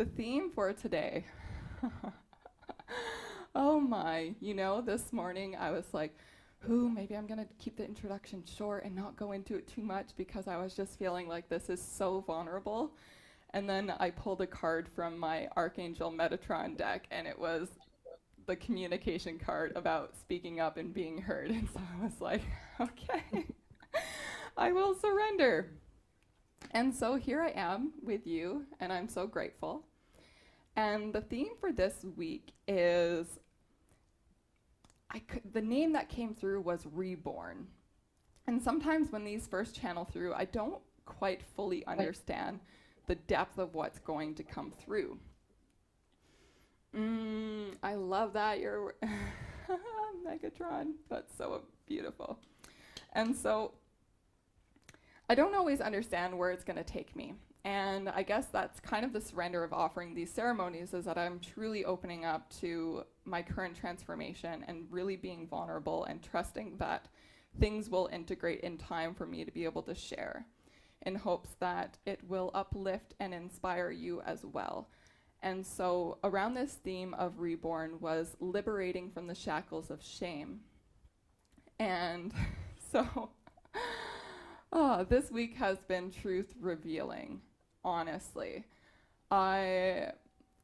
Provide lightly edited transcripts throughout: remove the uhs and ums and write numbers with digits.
The theme for today. Oh my, this morning I was like, ooh, maybe I'm going to keep the introduction short and not go into it too much because I was just feeling like this is so vulnerable. And then I pulled a card from my Archangel Metatron deck, and it was the communication card about speaking up and being heard. And so I was like, okay, I will surrender. And so here I am with you, and I'm so grateful. And the theme for this week is the name that came through was Reborn. And sometimes when these first channel through, I don't quite fully understand the depth of what's going to come through. I love that. You're Megatron. That's so beautiful. And so I don't always understand where it's going to take me. And I guess that's kind of the surrender of offering these ceremonies, is that I'm truly opening up to my current transformation and really being vulnerable and trusting that things will integrate in time for me to be able to share, in hopes that it will uplift and inspire you as well. And so around this theme of Reborn was liberating from the shackles of shame. And so this week has been truth revealing, honestly. I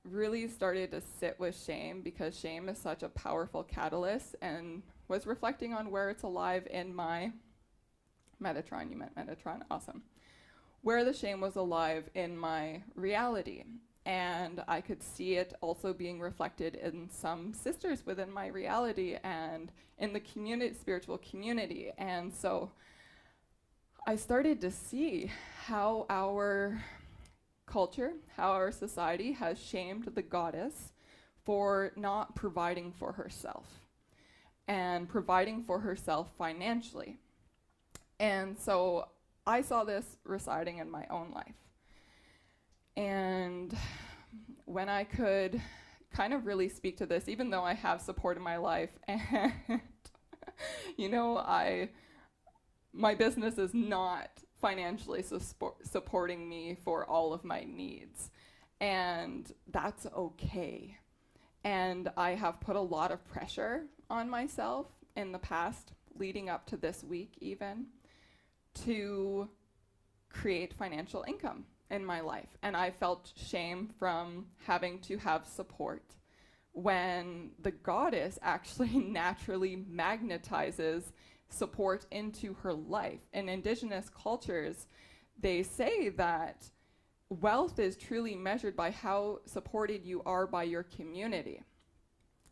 really started to sit with shame because shame is such a powerful catalyst, and was reflecting on where it's alive in my Metatron. You meant Metatron, awesome. Where the shame was alive in my reality. And I could see it also being reflected in some sisters within my reality and in the community, spiritual community. And so I started to see how our culture, how our society has shamed the goddess for not providing for herself and providing for herself financially. And so I saw this residing in my own life. And when I could kind of really speak to this, even though I have support in my life, and my business is not financially supporting me for all of my needs, and that's okay. And I have put a lot of pressure on myself in the past, leading up to this week even, to create financial income in my life. And I felt shame from having to have support when the goddess actually naturally magnetizes support into her life. In indigenous cultures, they say that wealth is truly measured by how supported you are by your community.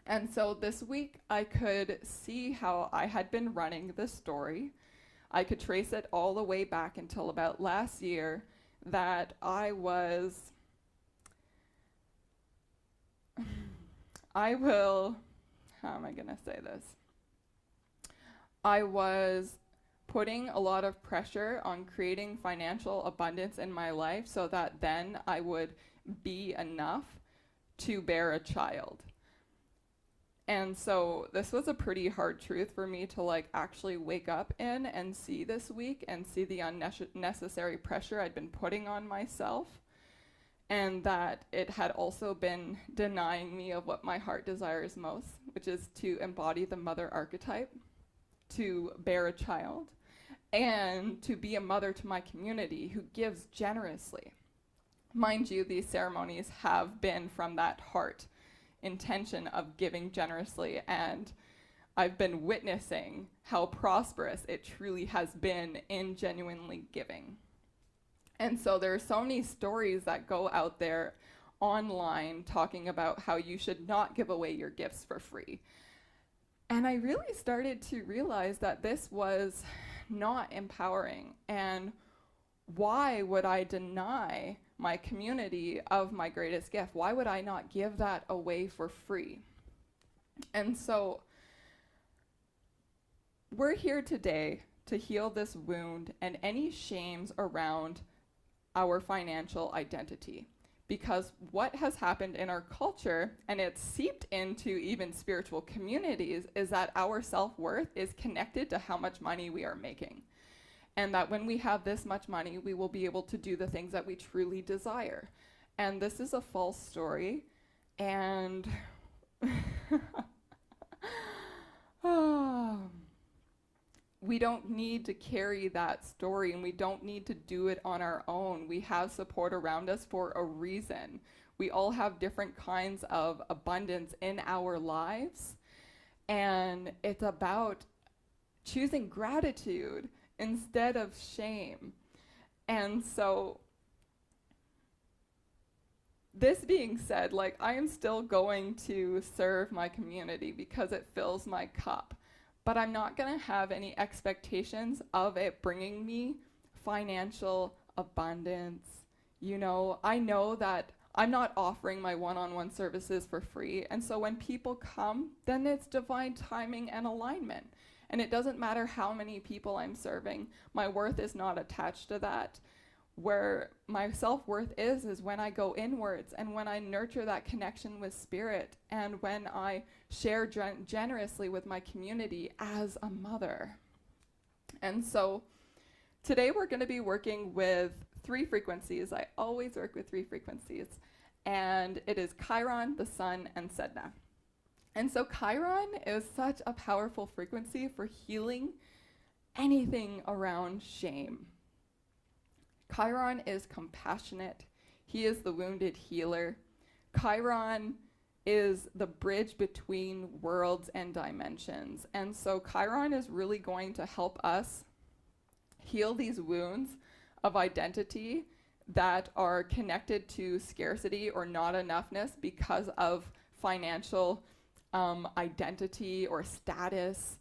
And so this week I could see how I had been running this story. I could trace it all the way back until about last year, that I was, how am I gonna say this? I was putting a lot of pressure on creating financial abundance in my life so that then I would be enough to bear a child. And so this was a pretty hard truth for me to actually wake up in and see this week, and see the unnecessary pressure I'd been putting on myself, and that it had also been denying me of what my heart desires most, which is to embody the mother archetype, to bear a child, and to be a mother to my community who gives generously. Mind you, these ceremonies have been from that heart intention of giving generously, and I've been witnessing how prosperous it truly has been in genuinely giving. And so there are so many stories that go out there online talking about how you should not give away your gifts for free. And I really started to realize that this was not empowering, and why would I deny my community of my greatest gift? Why would I not give that away for free? And so we're here today to heal this wound and any shames around our financial identity. Because what has happened in our culture, and it's seeped into even spiritual communities, is that our self-worth is connected to how much money we are making. And that when we have this much money, we will be able to do the things that we truly desire. And this is a false story. And we don't need to carry that story, and we don't need to do it on our own. We have support around us for a reason. We all have different kinds of abundance in our lives, and it's about choosing gratitude instead of shame. And so, this being said, like, I am still going to serve my community because it fills my cup, but I'm not going to have any expectations of it bringing me financial abundance. You know, I know that I'm not offering my one-on-one services for free, and so when people come, then it's divine timing and alignment. And it doesn't matter how many people I'm serving. My worth is not attached to that. Where my self-worth is when I go inwards, and when I nurture that connection with spirit, and when I share generously with my community as a mother. And so today we're going to be working with 3 frequencies. I always work with 3 frequencies. And it is Chiron, the Sun, and Sedna. And so Chiron is such a powerful frequency for healing anything around shame. Chiron is compassionate. He is the wounded healer. Chiron is the bridge between worlds and dimensions. And so Chiron is really going to help us heal these wounds of identity that are connected to scarcity or not enoughness because of financial identity or status,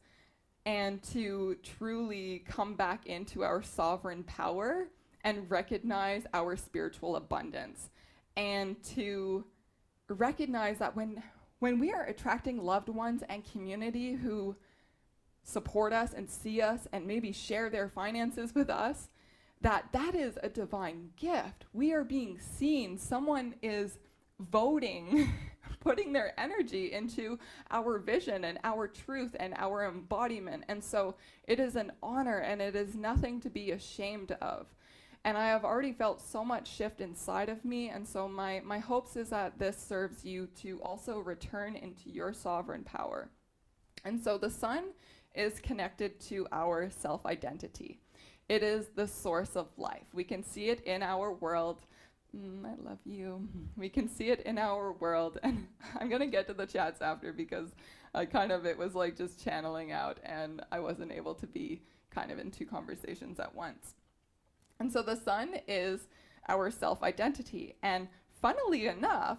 and to truly come back into our sovereign power and recognize our spiritual abundance, and to recognize that when we are attracting loved ones and community who support us and see us and maybe share their finances with us, that is a divine gift. We are being seen. Someone is voting, putting their energy into our vision and our truth and our embodiment. And so it is an honor, and it is nothing to be ashamed of. And I have already felt so much shift inside of me, and so my hopes is that this serves you to also return into your sovereign power. And so the sun is connected to our self-identity. It is the source of life. We can see it in our world. I love you. We can see it in our world, and I'm gonna get to the chats after because it was like just channeling out, and I wasn't able to be kind of in 2 conversations at once. And so the sun is our self-identity. And funnily enough,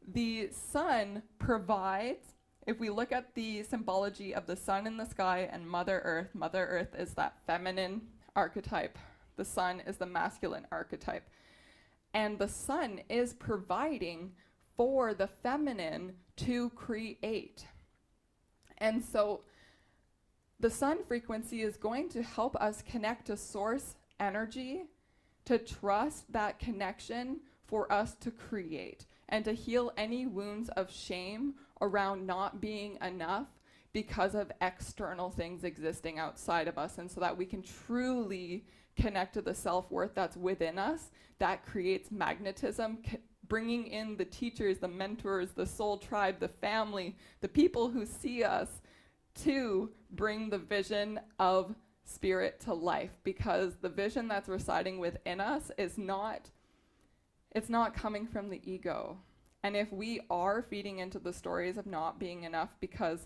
the sun provides, if we look at the symbology of the sun in the sky and Mother Earth is that feminine archetype. The sun is the masculine archetype. And the sun is providing for the feminine to create. And so the sun frequency is going to help us connect to source energy, to trust that connection for us to create, and to heal any wounds of shame around not being enough because of external things existing outside of us, and so that we can truly connect to the self-worth that's within us that creates magnetism, bringing in the teachers, the mentors, the soul tribe, the family, the people who see us to bring the vision of spirit to life, because the vision that's residing within us is not coming from the ego. And if we are feeding into the stories of not being enough, because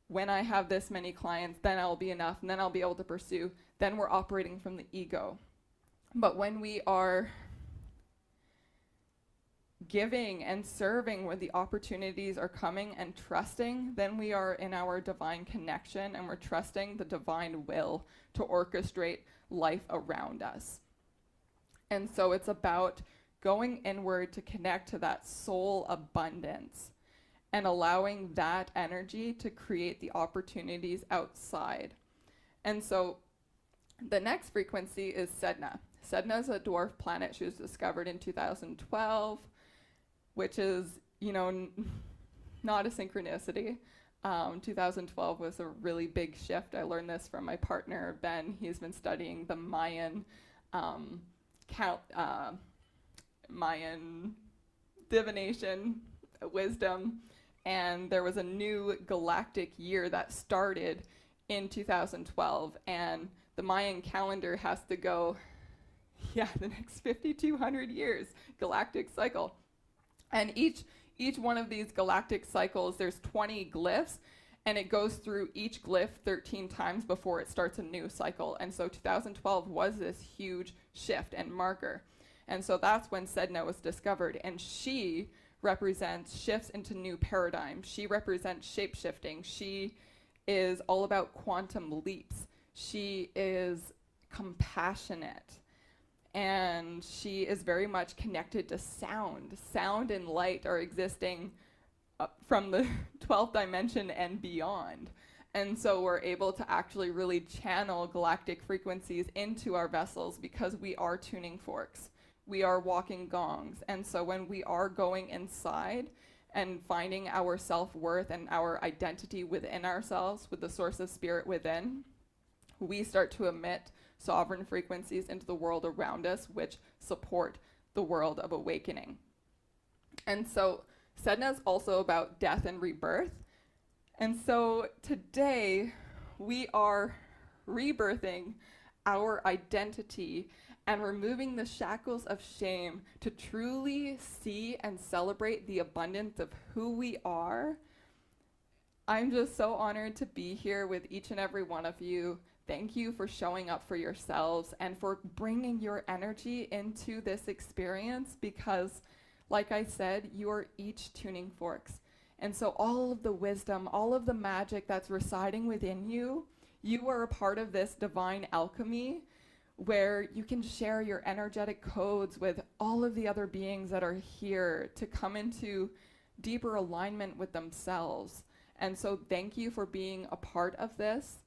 when I have this many clients, then I'll be enough, and then I'll be able to pursue, then we're operating from the ego. But when we are giving and serving where the opportunities are coming and trusting, then we are in our divine connection, and we're trusting the divine will to orchestrate life around us. And so it's about going inward to connect to that soul abundance and allowing that energy to create the opportunities outside. And so the next frequency is Sedna. Sedna is a dwarf planet. She was discovered in 2012, which is, not a synchronicity. 2012 was a really big shift. I learned this from my partner, Ben. He's been studying the Mayan Mayan divination, wisdom, and there was a new galactic year that started in 2012, and the Mayan calendar has to go, the next 5,200 years, galactic cycle. And each one of these galactic cycles, there's 20 glyphs, and it goes through each glyph 13 times before it starts a new cycle. And so 2012 was this huge shift and marker. And so that's when Sedna was discovered. And she represents shifts into new paradigms. She represents shape-shifting. She is all about quantum leaps. She is compassionate. And she is very much connected to sound. Sound and light are existing from the 12th dimension and beyond. And so we're able to actually really channel galactic frequencies into our vessels because we are tuning forks. We are walking gongs. And so when we are going inside and finding our self-worth and our identity within ourselves, with the source of spirit within, we start to emit sovereign frequencies into the world around us, which support the world of awakening. And so Sedna is also about death and rebirth. And so today we are rebirthing our identity and removing the shackles of shame to truly see and celebrate the abundance of who we are. I'm just so honored to be here with each and every one of you. Thank you for showing up for yourselves and for bringing your energy into this experience because, like I said, you are each tuning forks. And so all of the wisdom, all of the magic that's residing within you, you are a part of this divine alchemy where you can share your energetic codes with all of the other beings that are here to come into deeper alignment with themselves. And so thank you for being a part of this.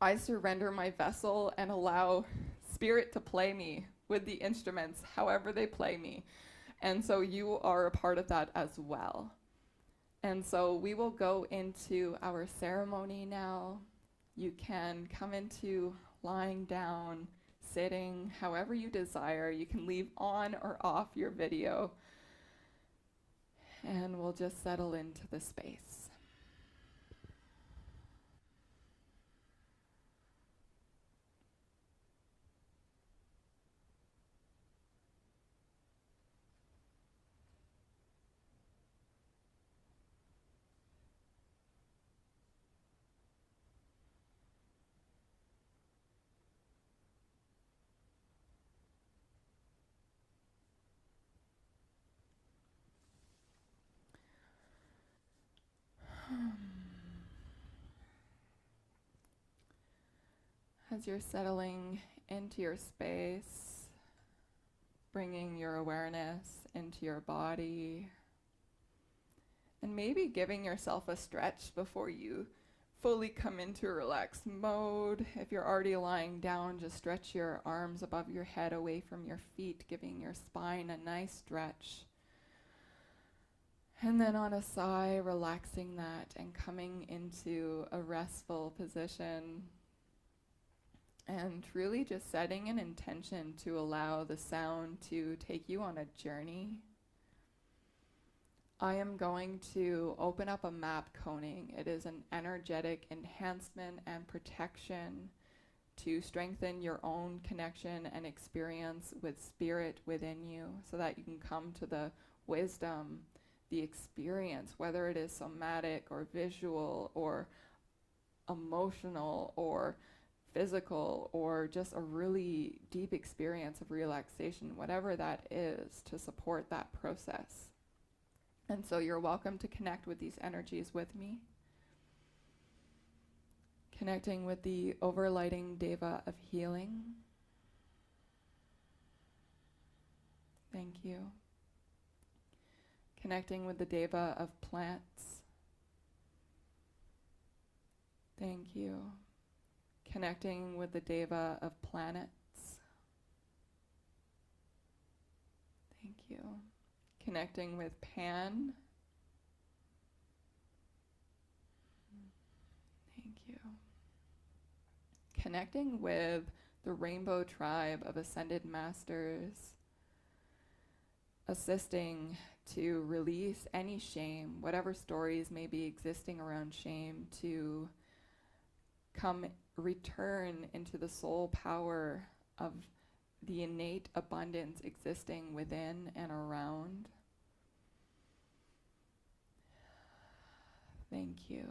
I surrender my vessel and allow spirit to play me with the instruments, however they play me. And so you are a part of that as well. And so we will go into our ceremony now. You can come into lying down, sitting, however you desire. You can leave on or off your video. And we'll just settle into the space. As you're settling into your space, bringing your awareness into your body, and maybe giving yourself a stretch before you fully come into a relaxed mode. If you're already lying down, just stretch your arms above your head away from your feet, giving your spine a nice stretch. And then on a sigh, relaxing that and coming into a restful position. And really just setting an intention to allow the sound to take you on a journey. I am going to open up a map coning. It is an energetic enhancement and protection to strengthen your own connection and experience with spirit within you so that you can come to the wisdom, the experience, whether it is somatic or visual or emotional or physical or just a really deep experience of relaxation, whatever that is, to support that process. And so you're welcome to connect with these energies with me. Connecting with the overlighting Deva of healing. Thank you. Connecting with the Deva of plants. Thank you. Connecting with the Deva of planets. Thank you. Connecting with Pan. Thank you. Connecting with the rainbow tribe of ascended masters. assisting to release any shame, whatever stories may be existing around shame, to return into the soul power of the innate abundance existing within and around. Thank you.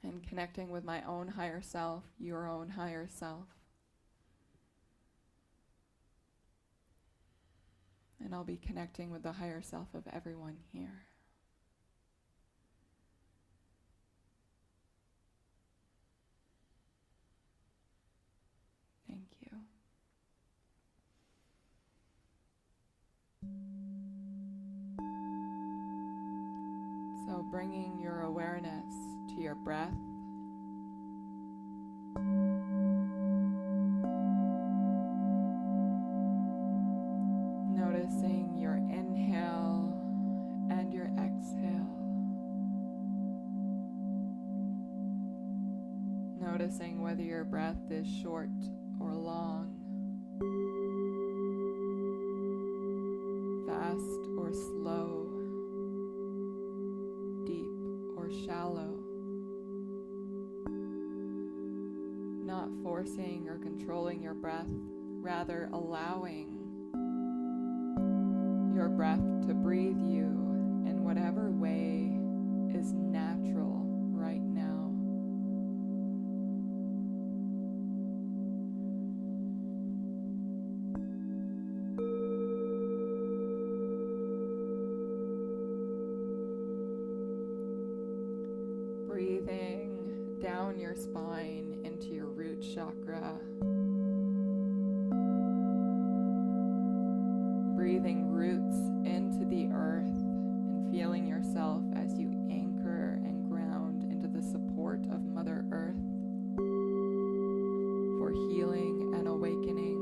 And connecting with my own higher self, your own higher self. And I'll be connecting with the higher self of everyone here. Thank you. So bringing your awareness to your breath. Noticing your inhale and your exhale. Noticing whether your breath is short or long, fast or slow, deep or shallow. Not forcing or controlling your breath, rather allowing your breath to breathe you in whatever way is natural right now. Breathing down your spine into your root chakra. Breathing roots into the earth and feeling yourself as you anchor and ground into the support of Mother Earth for healing and awakening.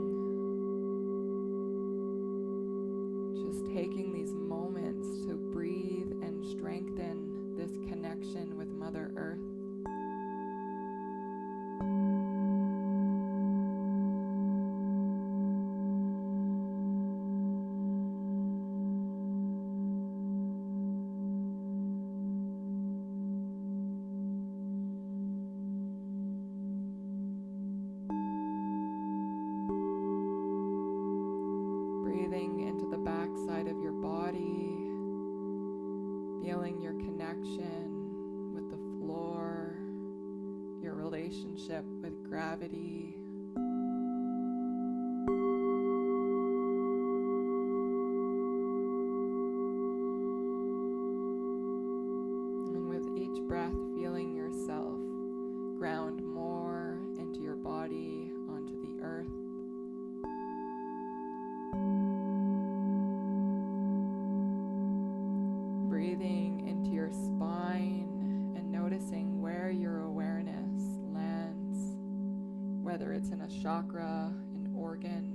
Just taking these moments to breathe and strengthen this connection with Mother Earth. Breathing into the back side of your body, feeling your connection with the floor, your relationship with gravity. And with each breath, feeling yourself ground more into your body, onto the earth. Breathing into your spine and noticing where your awareness lands, whether it's in a chakra, an organ,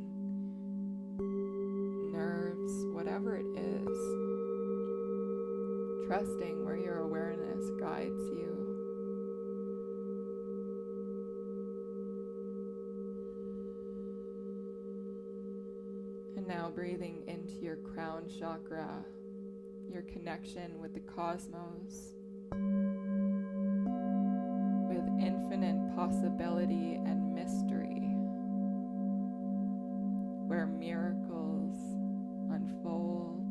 nerves, whatever it is. Trusting where your awareness guides you. And now breathing into your crown chakra, your connection with the cosmos, with infinite possibility and mystery, where miracles unfold,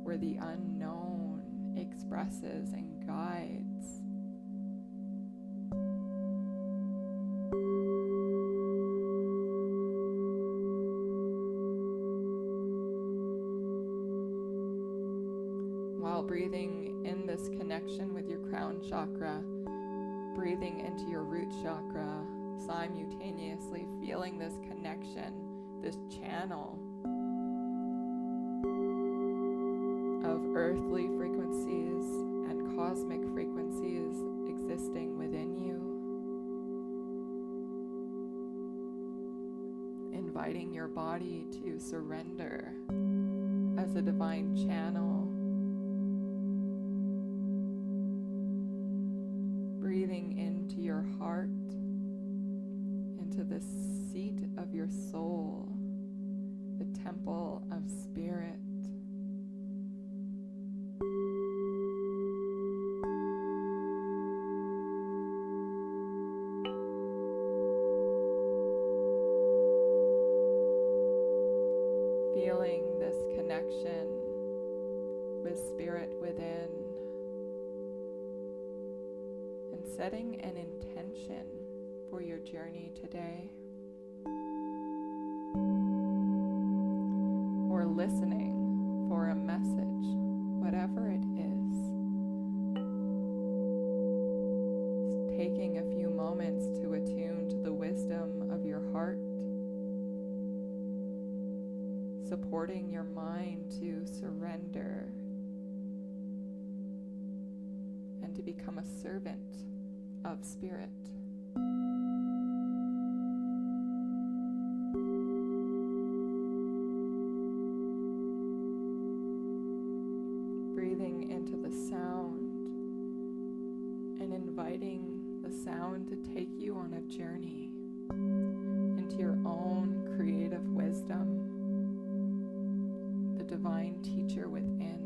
where the unknown expresses and guides. While breathing in this connection with your crown chakra, breathing into your root chakra, simultaneously feeling this connection, this channel of earthly frequencies and cosmic frequencies existing within you. Inviting your body to surrender as a divine channel. Breathing into your heart, into the seat of your soul, the temple spirit within, and setting an intention for your journey today, or listening for a message, whatever it is. Taking a few moments to attune to the wisdom of your heart, supporting your mind to surrender and to become a servant of spirit. Breathing into the sound and inviting the sound to take you on a journey into your own creative wisdom, the divine teacher within.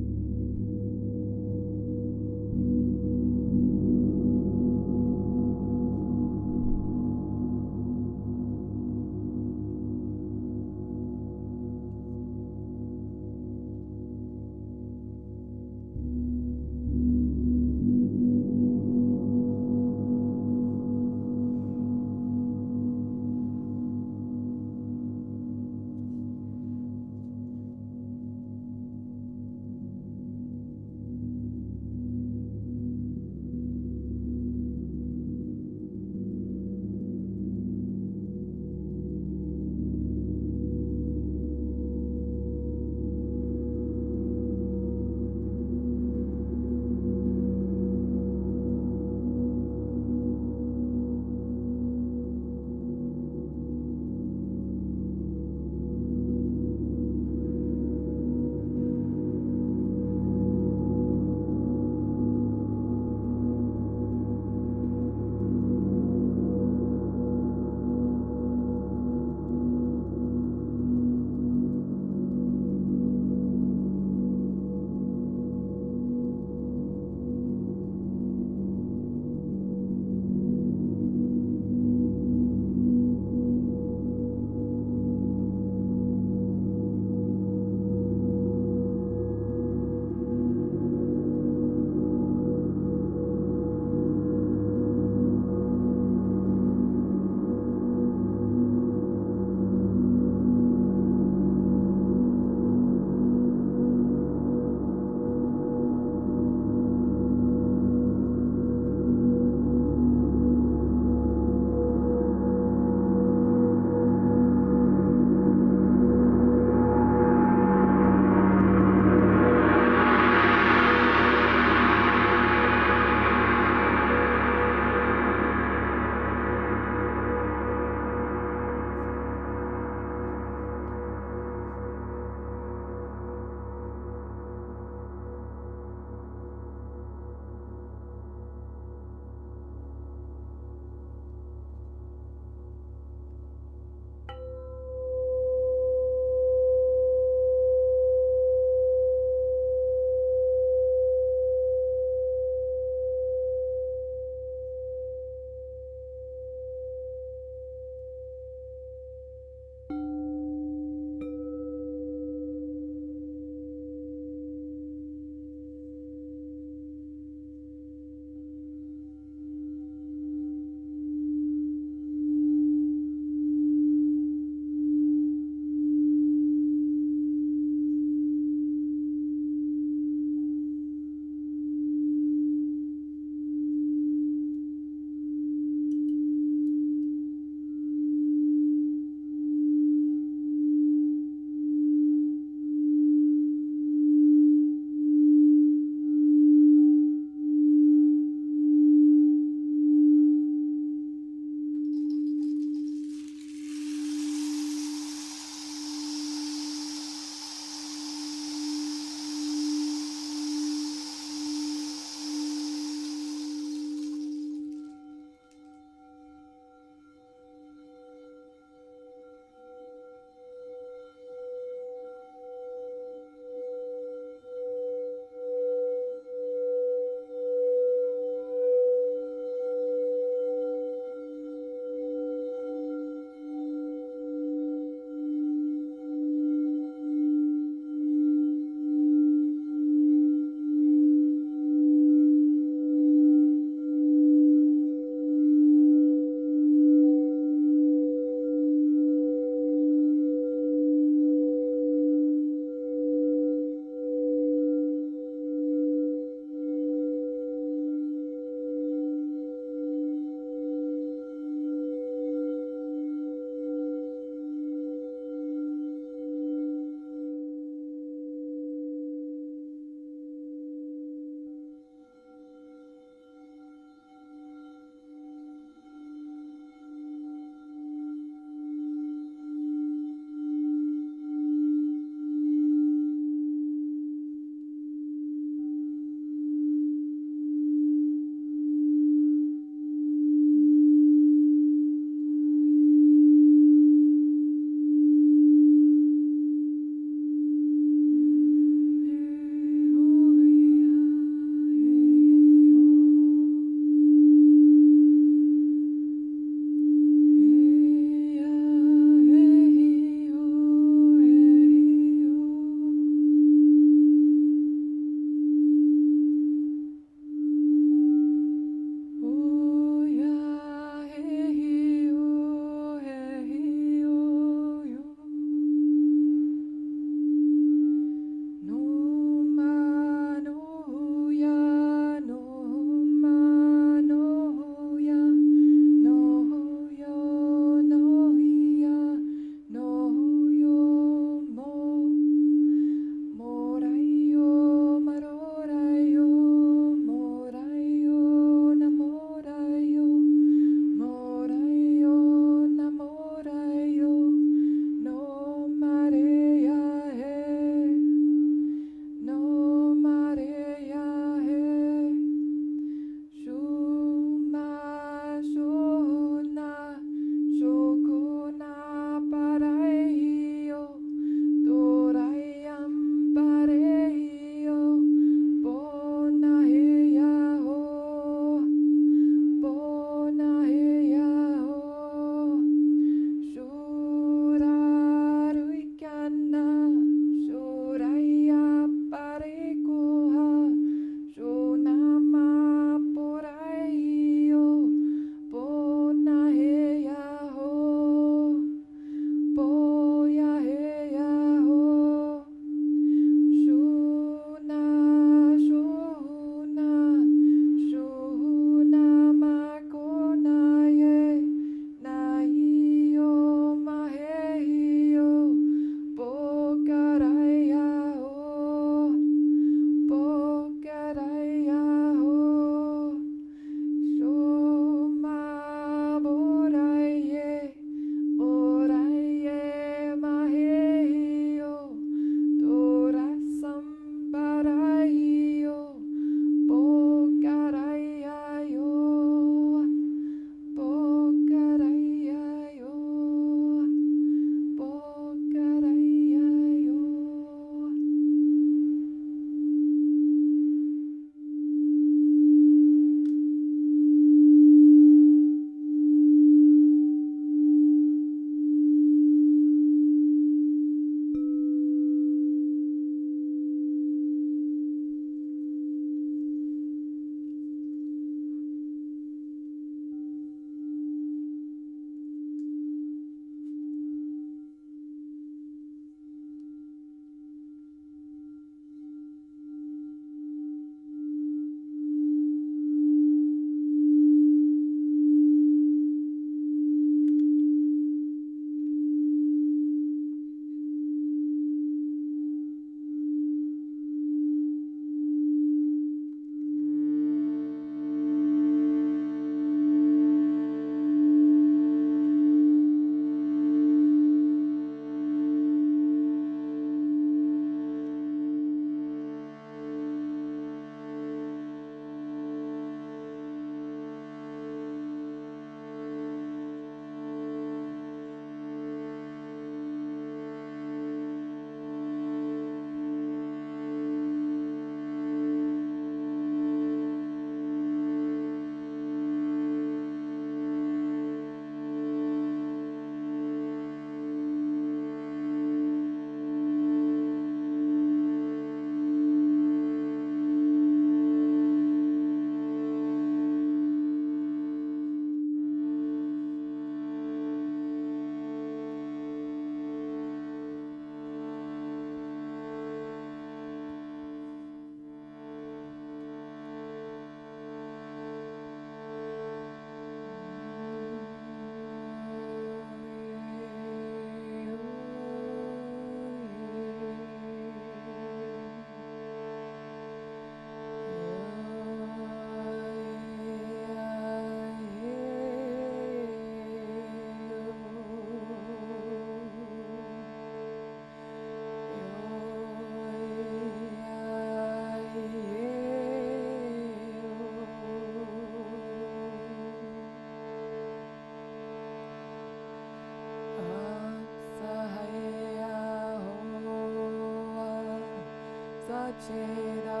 Sacheda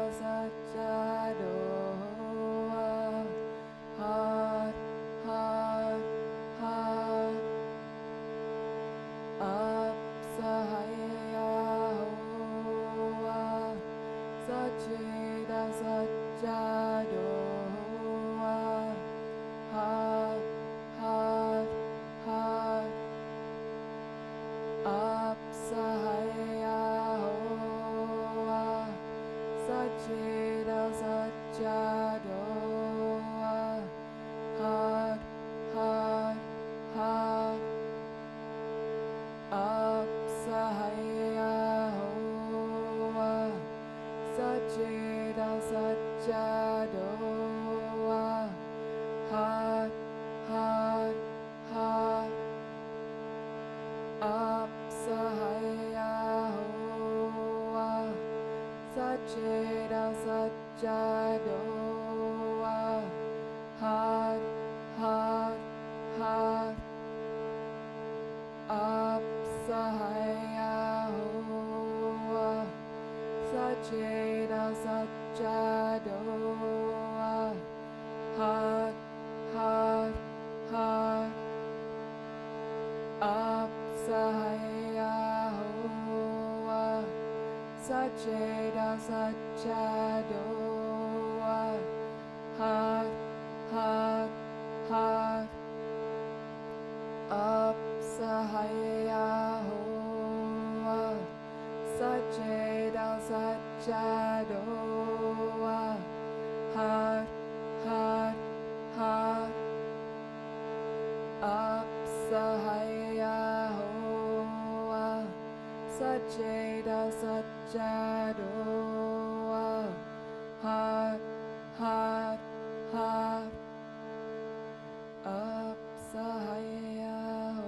Sachadoa, Heart, Heart, Heart, Up Sahayahoa, Sacheda Sachadoa, Heart, Heart, Heart, Up Sahayahoa, Sacheda Sachadoa, Heart, Heart, Heart, Up Sahayahoa, Sacheda Sachadoa, Heart, Heart, Heart, Up Sahayahoa, Sacheda Sachadoa, Heart, Heart, Heart, Up Sahayahoa, Sacheda Sachadoa, Heart, Heart, Heart, Up Sahayahoa, Sacheda Sachadoa, Heart, Heart, Heart, Up Sahayahoa, Sacheda Sachadoa, Heart, Heart, Heart, Up Sahayahoa, Sacheda Sachadoa, Heart, Heart, Heart, Up Sahayahoa,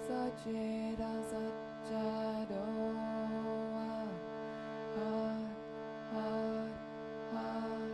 Sacheda Sachadoa, Heart, Heart, Heart.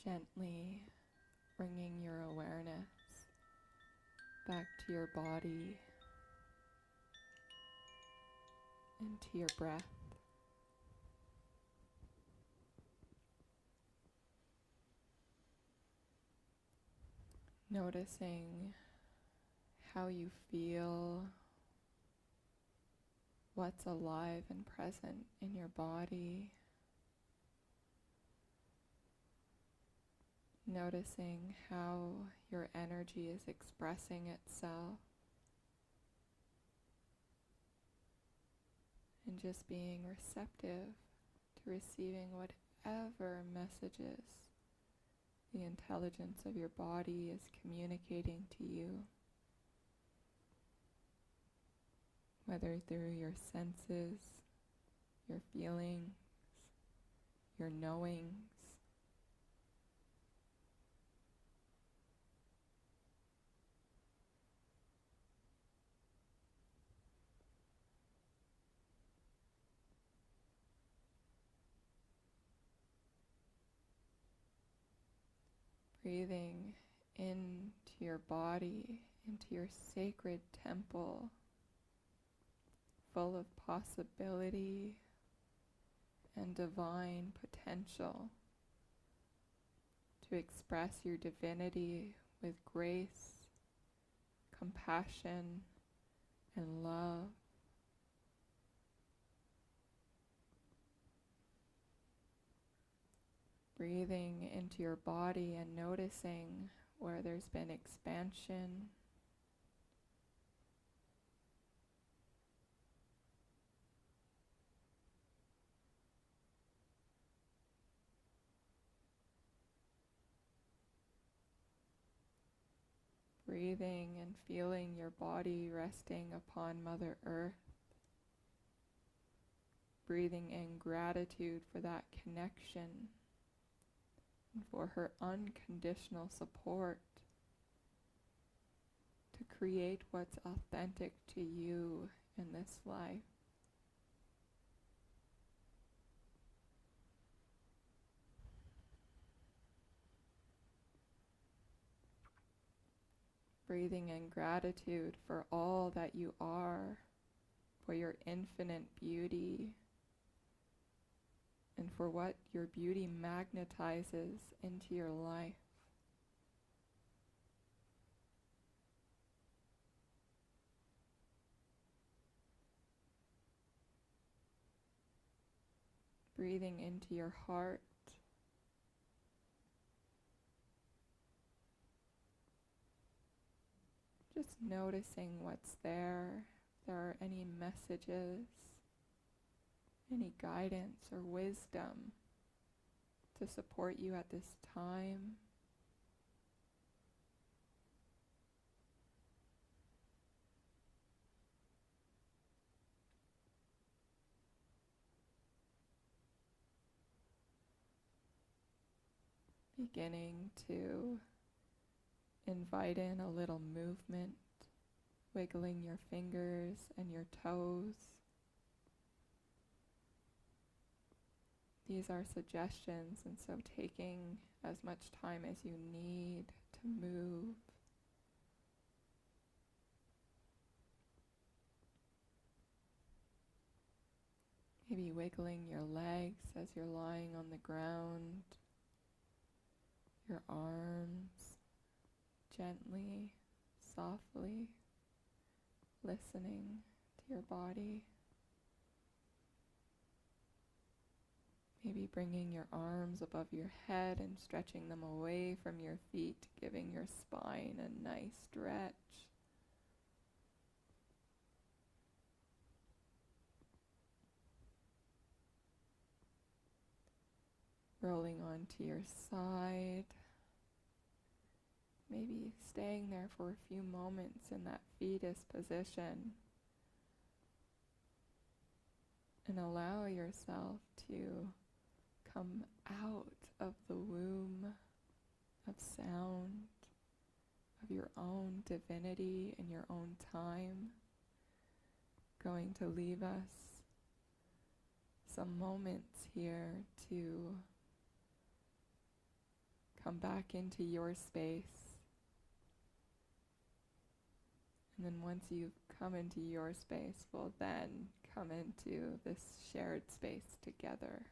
Gently bringing your awareness back to your body, into your breath. Noticing how you feel, what's alive and present in your body. Noticing how your energy is expressing itself. And just being receptive to receiving whatever messages the intelligence of your body is communicating to you. Whether through your senses, your feelings, your knowings. Breathing into your body, into your sacred temple, full of possibility and divine potential to express your divinity with grace, compassion, and love. Breathing into your body and noticing where there's been expansion, breathing and feeling your body resting upon Mother Earth, breathing in gratitude for that connection and for her unconditional support to create what's authentic to you in this life. Breathing in gratitude for all that you are, for your infinite beauty, and for what your beauty magnetizes into your life. Breathing into your heart, just noticing what's there, if there are any messages, any guidance or wisdom to support you at this time. Beginning to invite in a little movement, wiggling your fingers and your toes. These are suggestions, and so taking as much time as you need to move. Maybe wiggling your legs as you're lying on the ground, your arms, gently, softly, listening to your body. Maybe bringing your arms above your head and stretching them away from your feet, giving your spine a nice stretch. Rolling onto your side. Maybe staying there for a few moments in that fetus position. And allow yourself to come out of the womb of sound, of your own divinity in your own time. Going to leave us some moments here to come back into your space. And then once you've come into your space, we'll then come into this shared space together.